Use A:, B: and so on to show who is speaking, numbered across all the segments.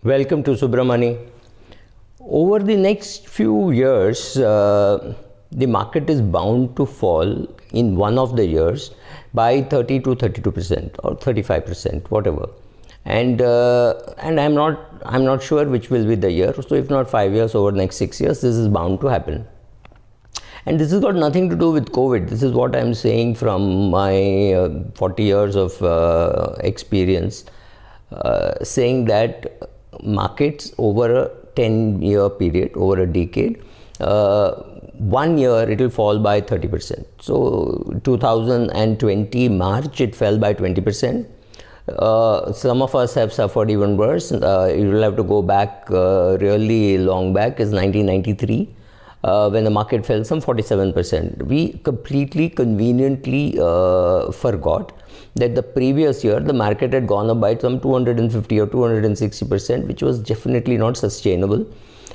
A: Welcome to Subramani. Over the next few years, the market is bound to fall in one of the years by 30 to 32% or 35%, whatever. And I'm not sure which will be the year. So if not 5 years, over the next 6 years, this is bound to happen. And this has got nothing to do with COVID. This is what I'm saying from my 40 years of experience, saying that markets over a 10-year period, over a decade, 1 year it will fall by 30%. So 2020 March it fell by 20%. Some of us have suffered even worse. You will have to go back really long back, is 1993. When the market fell some 47%. We completely conveniently forgot that the previous year the market had gone up by some 250 or 260%, which was definitely not sustainable.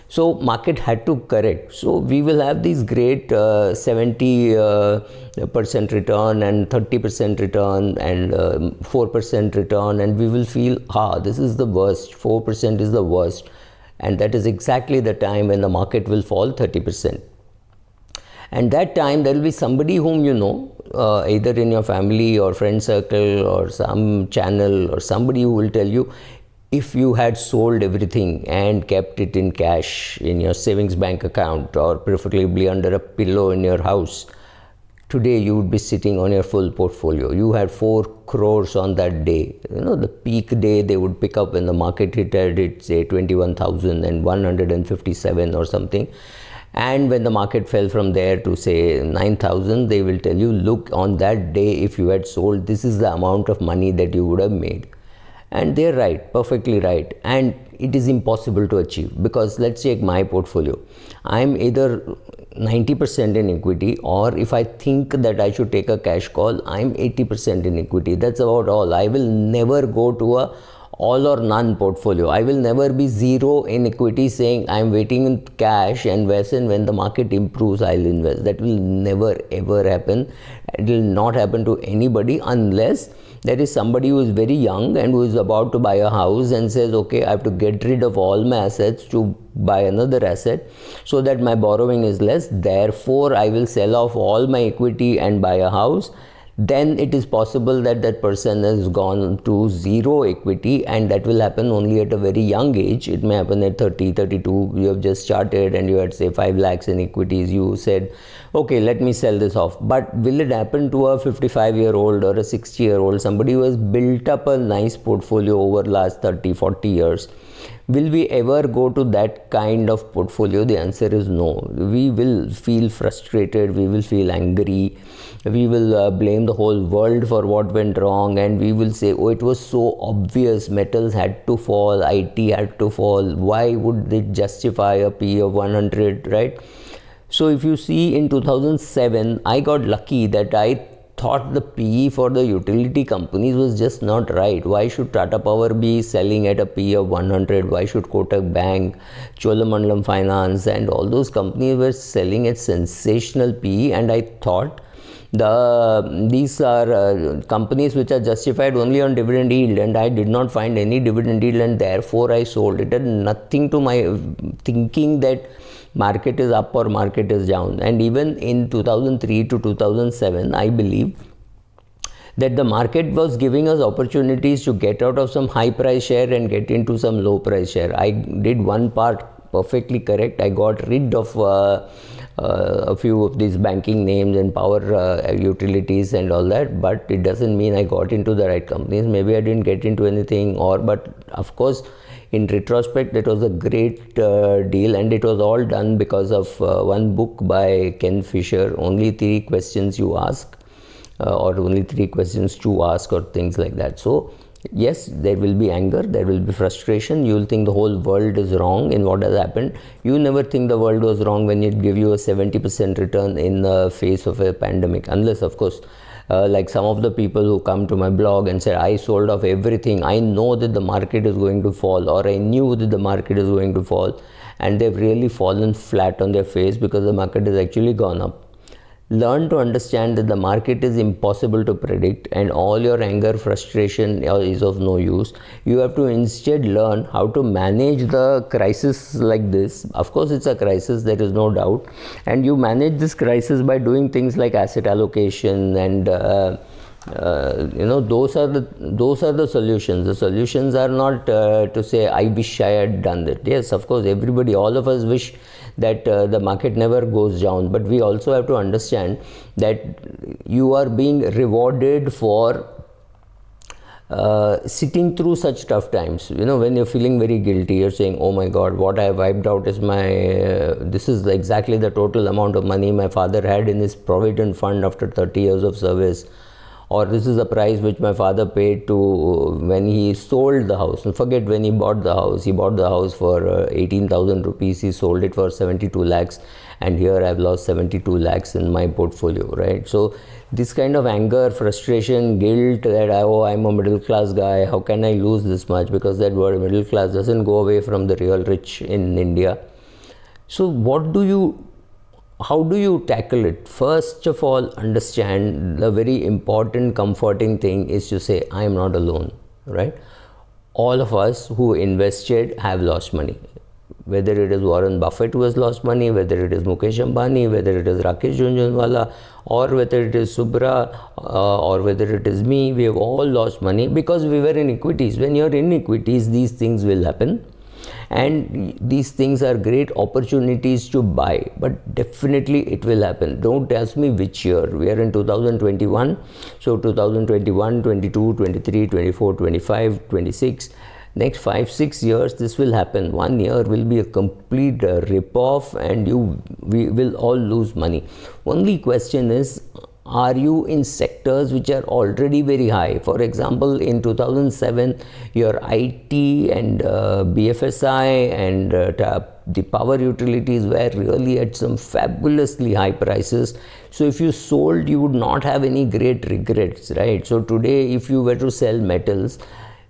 A: So market had to correct. So we will have these great 70% return and 30% return and 4% return, and we will feel, this is the worst, 4% is the worst. And that is exactly the time when the market will fall 30%. And that time there will be somebody whom you know, either in your family or friend circle or some channel, or somebody who will tell you, if you had sold everything and kept it in cash in your savings bank account, or preferably under a pillow in your house, today you would be sitting on your full portfolio. You had 4 crores on that day. You know, the peak day they would pick up when the market hit at say 21,157 or something. And when the market fell from there to say 9,000, they will tell you, look, on that day, if you had sold, this is the amount of money that you would have made. And they're right, perfectly right. And it is impossible to achieve, because let's take my portfolio. I'm either 90% in equity, or if I think that I should take a cash call, I'm 80% in equity. That's about all. I will never go to a all or none portfolio. I will never be zero in equity saying I'm waiting in cash and when the market improves I'll invest. That will never ever happen. It will not happen to anybody unless there is somebody who is very young and who is about to buy a house and says, okay, I have to get rid of all my assets to buy another asset so that my borrowing is less. Therefore, I will sell off all my equity and buy a house. Then it is possible that that person has gone to zero equity, and that will happen only at a very young age. It may happen at 30, 32, you have just started and you had say 5 lakhs in equities. You said, okay, let me sell this off. But will it happen to a 55-year-old or a 60-year-old, somebody who has built up a nice portfolio over last 30, 40 years? Will we ever go to that kind of portfolio? The answer is no. We will feel frustrated, we will feel angry, we will blame the whole world for what went wrong, and we will say, oh, it was so obvious, metals had to fall, IT had to fall, why would it justify a P of 100, right? So if you see, in 2007, I got lucky that I thought the PE for the utility companies was just not right. Why should Tata Power be selling at a PE of 100? Why should Kotak Bank, Cholamandalam Finance and all those companies were selling at sensational PE? And I thought these are companies which are justified only on dividend yield, and I did not find any dividend yield, and therefore I sold. It had nothing to my thinking that market is up or market is down. And even in 2003 to 2007, I believe that the market was giving us opportunities to get out of some high price share and get into some low price share. I did one part perfectly correct. I got rid of a few of these banking names and power utilities and all that, but it doesn't mean I got into the right companies. Maybe I didn't get into anything, but of course, in retrospect, that was a great deal, and it was all done because of one book by Ken Fisher, Only 3 Questions You Ask, or Only 3 Questions to Ask, or things like that. So yes, there will be anger, there will be frustration. You will think the whole world is wrong in what has happened. You never think the world was wrong when it give you a 70% return in the face of a pandemic, unless of course like some of the people who come to my blog and say, I sold off everything, I know that the market is going to fall, or I knew that the market is going to fall, and they've really fallen flat on their face because the market has actually gone up. Learn to understand that the market is impossible to predict, and all your anger, frustration is of no use. You have to instead learn how to manage the crisis like this. Of course, it's a crisis, there is no doubt, and you manage this crisis by doing things like asset allocation and those are the solutions. The solutions are not to say I wish I had done that. Yes, of course, everybody, all of us wish that the market never goes down, but we also have to understand that you are being rewarded for sitting through such tough times. When you're feeling very guilty, you're saying, oh my god, what I wiped out is my this is exactly the total amount of money my father had in his provident fund after 30 years of service, or this is the price which my father paid to when he sold the house. And forget when he bought the house for 18,000 rupees, he sold it for 72 lakhs, and here I've lost 72 lakhs in my portfolio, right? So this kind of anger, frustration, guilt that I'm a middle class guy, how can I lose this much? Because that word middle class doesn't go away from the real rich in India. So how do you tackle it? First of all, understand the very important comforting thing is to say, I am not alone, right? All of us who invested have lost money. Whether it is Warren Buffett who has lost money, whether it is Mukesh Ambani, whether it is Rakesh Jhunjhunwala, or whether it is Subra, or whether it is me, we have all lost money because we were in equities. When you're in equities, these things will happen. And these things are great opportunities to buy, but definitely it will happen. Don't ask me which year. We are in 2021, so 2021, 22, 23, 24, 25, 26, next 5-6 years this will happen. 1 year will be a complete rip-off, and we will all lose money. Only question is, are you in sectors which are already very high? For example, in 2007, your IT and BFSI and the power utilities were really at some fabulously high prices. So if you sold, you would not have any great regrets, right? So today, if you were to sell metals,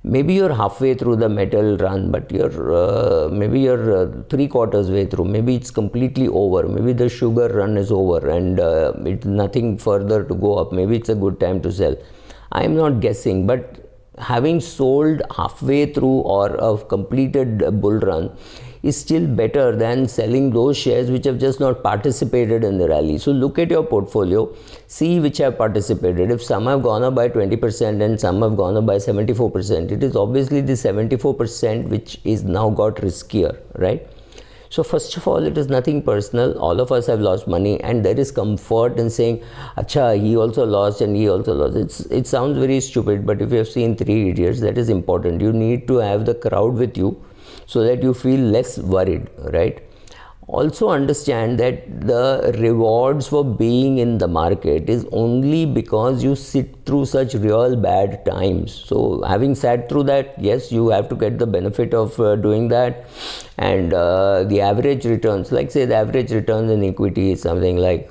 A: maybe you're halfway through the metal run, but maybe you're 3/4 way through. Maybe it's completely over. Maybe the sugar run is over and it's nothing further to go up. Maybe it's a good time to sell. I'm not guessing, but having sold halfway through or a completed bull run is still better than selling those shares which have just not participated in the rally. So look at your portfolio, see which have participated. If some have gone up by 20% and some have gone up by 74%, it is obviously the 74% which is now got riskier, right? So first of all, it is nothing personal. All of us have lost money, and there is comfort in saying, "Acha, he also lost and he also lost." It sounds very stupid, but if you have seen Three Idiots, that is important. You need to have the crowd with you so that you feel less worried, right? Also understand that the rewards for being in the market is only because you sit through such real bad times. So having sat through that, yes, you have to get the benefit of doing that. And the average returns, like say the average returns in equity is something like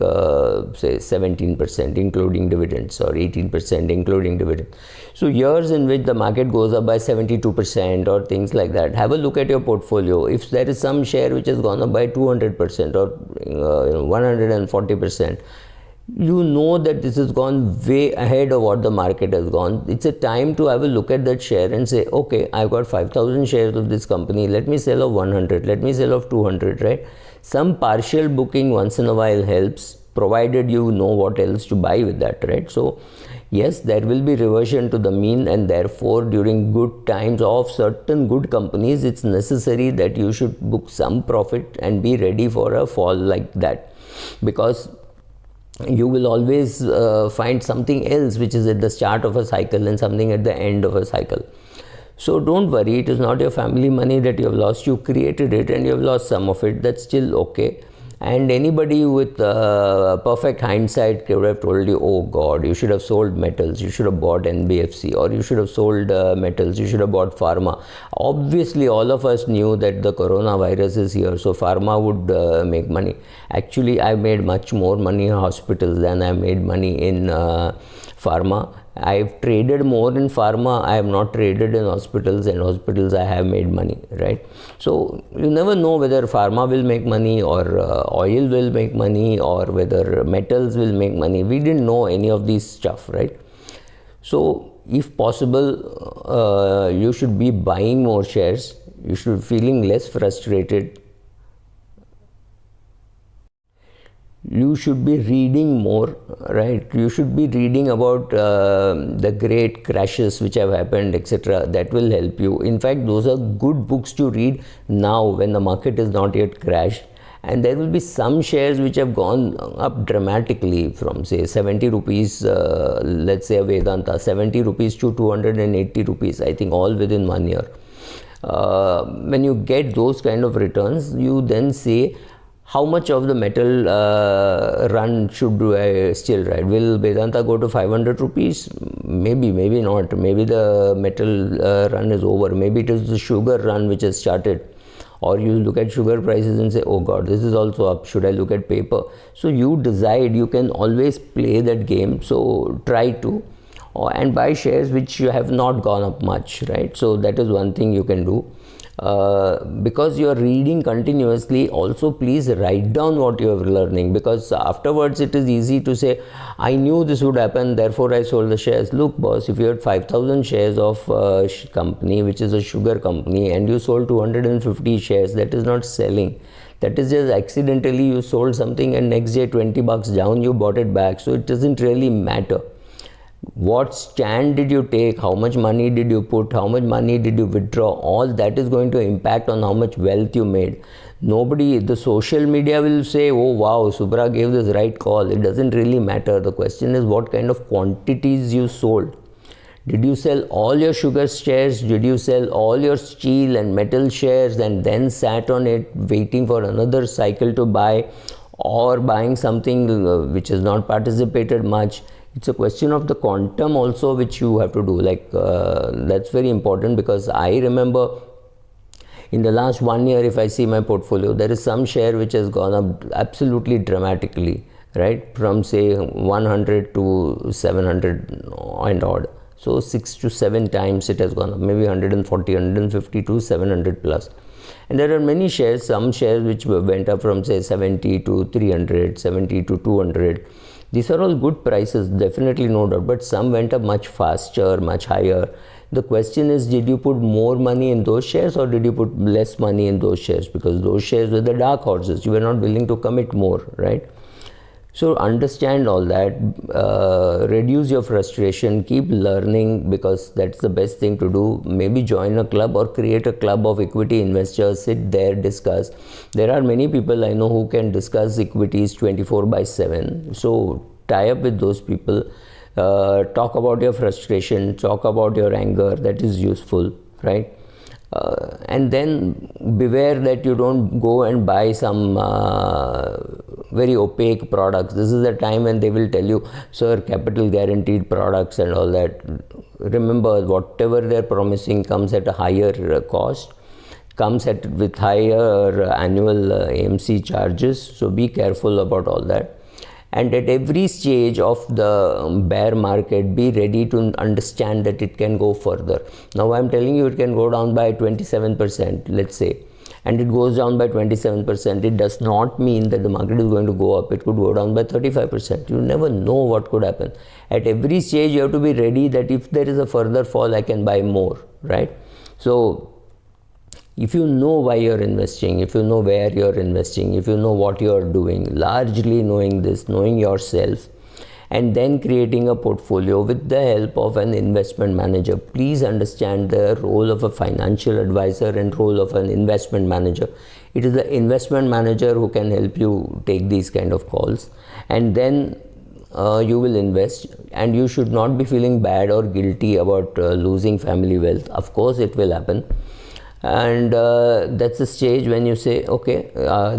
A: say 17% including dividends, or 18% including dividends. So years in which the market goes up by 72% or things like that, have a look at your portfolio. If there is some share which has gone up by 200% or 140%, you know that this has gone way ahead of what the market has gone. It's a time to have a look at that share and say, okay, I've got 5,000 shares of this company. Let me sell of 100. Let me sell of 200, right? Some partial booking once in a while helps, provided you know what else to buy with that, right? So yes, there will be reversion to the mean, and therefore during good times of certain good companies, it's necessary that you should book some profit and be ready for a fall like that, because you will always find something else which is at the start of a cycle and something at the end of a cycle. So don't worry, it is not your family money that you have lost. You created it and you have lost some of it. That's still okay. And anybody with perfect hindsight would have told you, oh God, you should have sold metals, you should have bought NBFC, or you should have sold metals, you should have bought pharma. Obviously, all of us knew that the coronavirus is here, so pharma would make money. Actually, I made much more money in hospitals than I made money in pharma. I've traded more in pharma, I have not traded in hospitals, and hospitals I have made money, right? So you never know whether pharma will make money or oil will make money or whether metals will make money. We didn't know any of these stuff, right? So if possible, you should be buying more shares, you should be feeling less frustrated. You should be reading more, right? You should be reading about the great crashes which have happened, etc. That will help you. In fact, those are good books to read now when the market is not yet crashed. And there will be some shares which have gone up dramatically from say 70 rupees, let's say Vedanta, 70 rupees to 280 rupees, I think all within 1 year. When you get those kind of returns, you then say, how much of the metal run should I still ride? Will Vedanta go to 500 rupees? Maybe, maybe not. Maybe the metal run is over. Maybe it is the sugar run which has started. Or you look at sugar prices and say, oh God, this is also up. Should I look at paper? So you decide. You can always play that game. So try to. And buy shares which have not gone up much, right? So that is one thing you can do. Because you are reading continuously, also please write down what you are learning, because afterwards it is easy to say, I knew this would happen, therefore I sold the shares. Look boss, if you had 5,000 shares of a company which is a sugar company and you sold 250 shares, that is not selling. That is just accidentally you sold something and next day 20 bucks down you bought it back. So it doesn't really matter. What stand did you take, how much money did you put, how much money did you withdraw, all that is going to impact on how much wealth you made. Nobody, the social media will say, oh wow, Subra gave this right call. It doesn't really matter. The question is what kind of quantities you sold. Did you sell all your sugar shares? Did you sell all your steel and metal shares and then sat on it waiting for another cycle to buy, or buying something which has not participated much? It's a question of the quantum also which you have to do. Like that's very important, because I remember in the last 1 year, if I see my portfolio, there is some share which has gone up absolutely dramatically, right? From say 100 to 700 and odd. So 6 to 7 times it has gone up, maybe 140, 150 to 700 plus. And there are many shares, some shares which went up from say 70 to 300, 70 to 200. These are all good prices, definitely no doubt, but some went up much faster, much higher. The question is, did you put more money in those shares or did you put less money in those shares? Because those shares were the dark horses. You were not willing to commit more, right? So understand all that, reduce your frustration, keep learning, because that's the best thing to do. Maybe join a club or create a club of equity investors, sit there, discuss. There are many people I know who can discuss equities 24/7. So tie up with those people, talk about your frustration, talk about your anger, that is useful, right? And then beware that you don't go and buy some very opaque products. This is the time when they will tell you, sir, capital guaranteed products and all that. Remember, whatever they're promising comes at a higher cost, comes with higher annual AMC charges. So be careful about all that. And at every stage of the bear market, be ready to understand that it can go further. Now I'm telling you it can go down by 27%, let's say, and it goes down by 27%. It does not mean that the market is going to go up. It could go down by 35%. You never know what could happen. At every stage you have to be ready that if there is a further fall, I can buy more, right? So if you know why you're investing, if you know where you're investing, if you know what you're doing, largely knowing this, knowing yourself, and then creating a portfolio with the help of an investment manager. Please understand the role of a financial advisor and role of an investment manager. It is the investment manager who can help you take these kind of calls, and then you will invest, and you should not be feeling bad or guilty about losing family wealth. Of course it will happen. And that's the stage when you say, okay,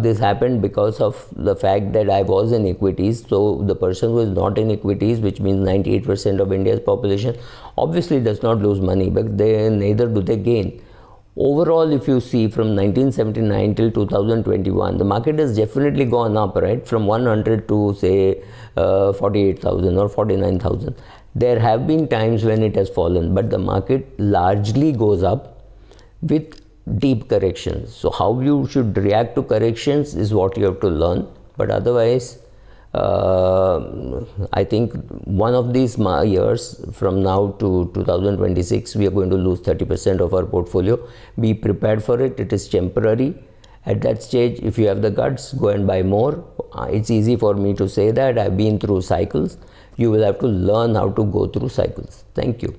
A: this happened because of the fact that I was in equities. So the person who is not in equities, which means 98% of India's population, obviously does not lose money, but neither do they gain. Overall, if you see from 1979 till 2021, the market has definitely gone up, right? From 100 to say 48,000 or 49,000. There have been times when it has fallen, but the market largely goes up with deep corrections. So how you should react to corrections is what you have to learn. But otherwise, I think one of these years from now to 2026, we are going to lose 30% of our portfolio. Be prepared for it. It is temporary. At that stage, if you have the guts, go and buy more. It's easy for me to say that. I've been through cycles. You will have to learn how to go through cycles. Thank you.